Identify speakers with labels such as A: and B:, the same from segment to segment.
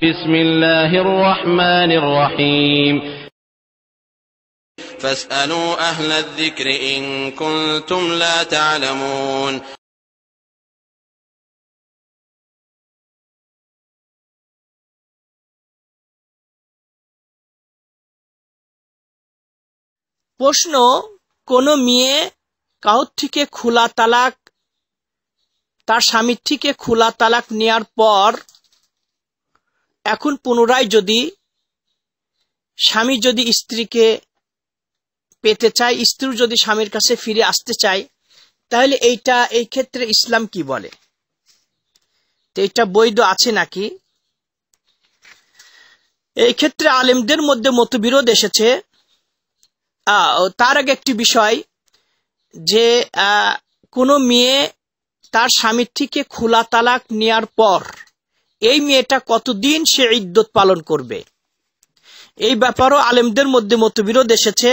A: বিসমিল্লাহির রহমানির রহিম ফাসআলু আহলায যিকরি ইন কুনতুম লা তা'লামুন।
B: প্রশ্ন, কোন মেয়ে কাউর থেকে খোলা তালাক, তার স্বামীর থেকে খোলা তালাক নেয়ার পর এখন পুনরায় যদি স্বামী যদি স্ত্রীকে পেতে চায়, স্ত্রী যদি স্বামীর কাছে ফিরে আসতে চায়, তাহলে এই ক্ষেত্রে ইসলাম কি বলে? এটা বৈধ আছে নাকি? এই ক্ষেত্রে আলেমদের মধ্যে মতবিরোধ এসেছে। তার আগে একটি বিষয়, যে কোন মেয়ে তার স্বামীর থেকে খোলা তালাক নেয়ার পর এই মেয়েটা কতদিন সে ইদ্যত পালন করবে, এই ব্যাপারও আলেমদের মধ্যে মতবিরোধ এসেছে।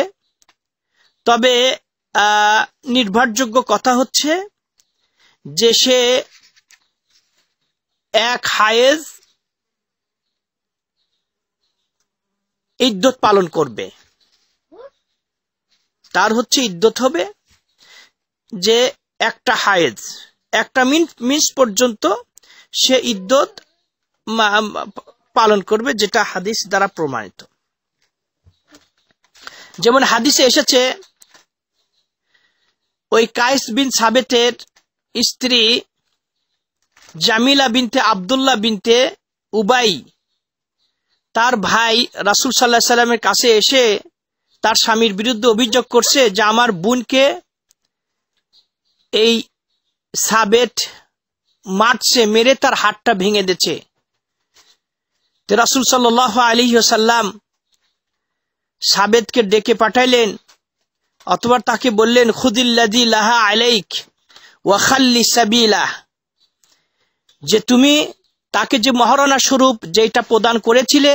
B: তবে নির্ভরযোগ্য কথা হচ্ছে যে সে এক হায়েজ ইদ্যত পালন করবে। তার হচ্ছে ইদ্যত হবে যে একটা হায়েজ, একটা মিন্স পর্যন্ত সে ইদ্যত পালন করবে, যেটা হাদিস দ্বারা প্রমাণিত। যেমন হাদিসে এসেছে, ওই কায়েস বিন সাবেতের স্ত্রী জামিলা বিনতে আব্দুল্লাহ বিনতে উবাই তার ভাই রাসূল সাল্লাল্লাহু আলাইহি সাল্লামের কাছে এসে তার স্বামীর বিরুদ্ধে অভিযোগ করছে যে আমার বোনকে এই সাবেত মারছে, মেরে তার হাতটা ভেঙে দিয়েছে। তো রাসূল সাল্লাল্লাহু আলাইহি ওয়াসাল্লাম সাবেতকে ডেকে পাঠাইলেন, অথবা তাকে বললেন, খুদিল্লাযী লাহা আলাইক ওয়া খাল্লি সাবিলাহ, যে তুমি তাকে যে মহারণা স্বরূপ যেটা প্রদান করেছিলে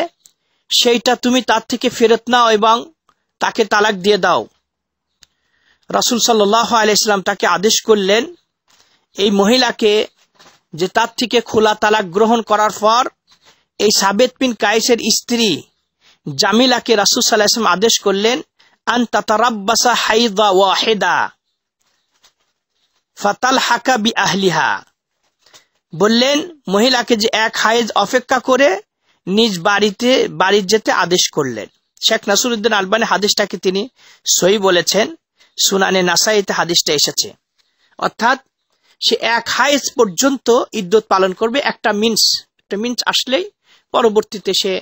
B: সেইটা তুমি তার থেকে ফেরত নাও এবং তাকে তালাক দিয়ে দাও। রাসূল সাল্লাল্লাহু আলাইহি ওয়াসাল্লাম তাকে আদেশ করলেন এই মহিলাকে যে তার থেকে খোলা তালাক গ্রহণ করার পর এই সাবেত বিন কায়েসের স্ত্রী জামিলাকে রাসূল সাল্লাল্লাহু আলাইহি ওয়াসাল্লাম আদেশ করলেন আন তাতারাব্বাসা হাইদা ওয়াহিদা ফাতালহাকা বিআহলিহা, বললেন মহিলাকে যে এক হায়েজ অপেক্ষা করে নিজ বাড়ি যেতে আদেশ করলেন। শেখ নাসিরউদ্দিন আলবানী হাদিসটাকে তিনি সহিহ বলেছেন, সুনানে নাসাইতে হাদিসটা এসেছে। অর্থাৎ সে এক হায়েজ পর্যন্ত ইদ্যত পালন করবে, একটা মিন্স আসলেই পরবর্তীতে সে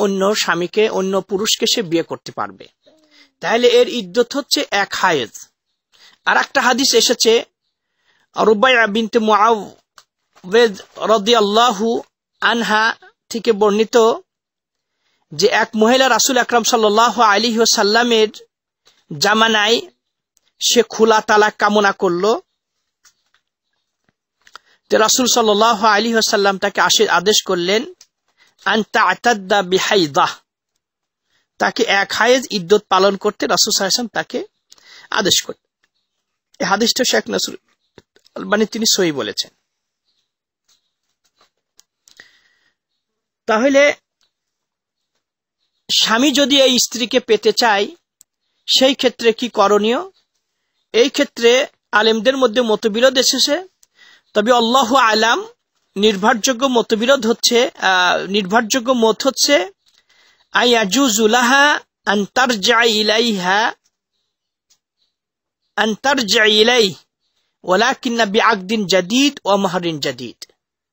B: অন্য স্বামীকে, অন্য পুরুষকে সে বিয়ে করতে পারবে। তাহলে এর ইদ্যত হচ্ছে এক হায়েজ। আর একটা হাদিস এসেছে রুবাইয়া বিনতে মুআওয়াজ রাদিয়াল্লাহু আনহা থেকে বর্ণিত, যে এক মহিলা রাসূল আকরাম সাল্লাল্লাহু আলাইহি ওয়াসাল্লামের জামানায় সে খোলা তালাক কামনা করলো। তো রাসূল সাল্লাল্লাহু আলাইহি ওয়াসাল্লাম তাকে আদেশ করলেন আন তা'তাদ্দা বিহাইদা, তাকে এক হায়েজ ইদ্যত পালন করতে রাসূল সাল্লাল্লাহু আলাইহি ওয়াসাল্লাম তাকে আদেশ করলেন। এই হাদিসটা শেখ নাসির আলবানী তিনি সহিহ বলেছেন। তাহলে স্বামী যদি এই স্ত্রীকে পেতে চায় সেই ক্ষেত্রে কি করণীয়? এই ক্ষেত্রে আলেমদের মধ্যে মতবিরোধ এসেছে। তবে আল্লাহু আলাম, নির্ভরযোগ্য মত হচ্ছে আয়াজুজু লাহা আন তারজি ইলাইহি ওয়ালাকিন্না বিআকদিন জাদীদ ওয়া মাহরিন জাদীদ।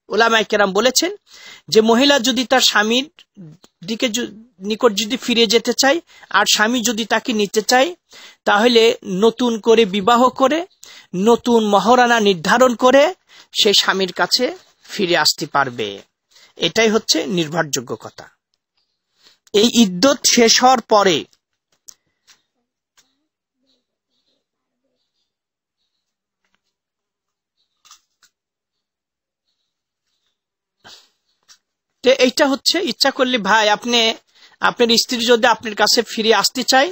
B: উলামায়ে কেরাম বলেছেন যে মহিলা যদি তার স্বামীর নিকট যদি ফিরে যেতে চায় আর স্বামী যদি তাকে নিতে চায়, তাহলে নতুন করে বিবাহ করে নতুন মহরানা নির্ধারণ করে সে স্বামীর কাছে ফিরে আসতে পারবে। এটাই হচ্ছে নির্ভরযোগ্য কথা। এই ইদ্যত শেষ হওয়ার পরে এইটা হচ্ছে, ইচ্ছা করলে ভাই আপনার স্ত্রী যদি আপনার কাছে ফিরে আসতে চায়,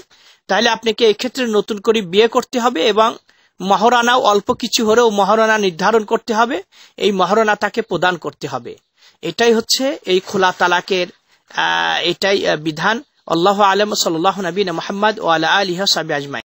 B: তাহলে আপনাকে এই ক্ষেত্রে নতুন করে বিয়ে করতে হবে এবং মহারণাও অল্প কিছু হলেও মহারণা নির্ধারণ করতে হবে, এই মহারণা তাকে প্রদান করতে হবে। এটাই হচ্ছে এই খোলা তালাকের এটাই বিধান। আল্লাহু আ'লাম। সাল্লাল্লাহু নবিয়িনা মুহাম্মদ ওয়া আলা আলিহি ওয়া সাহবিহি আজমাইন।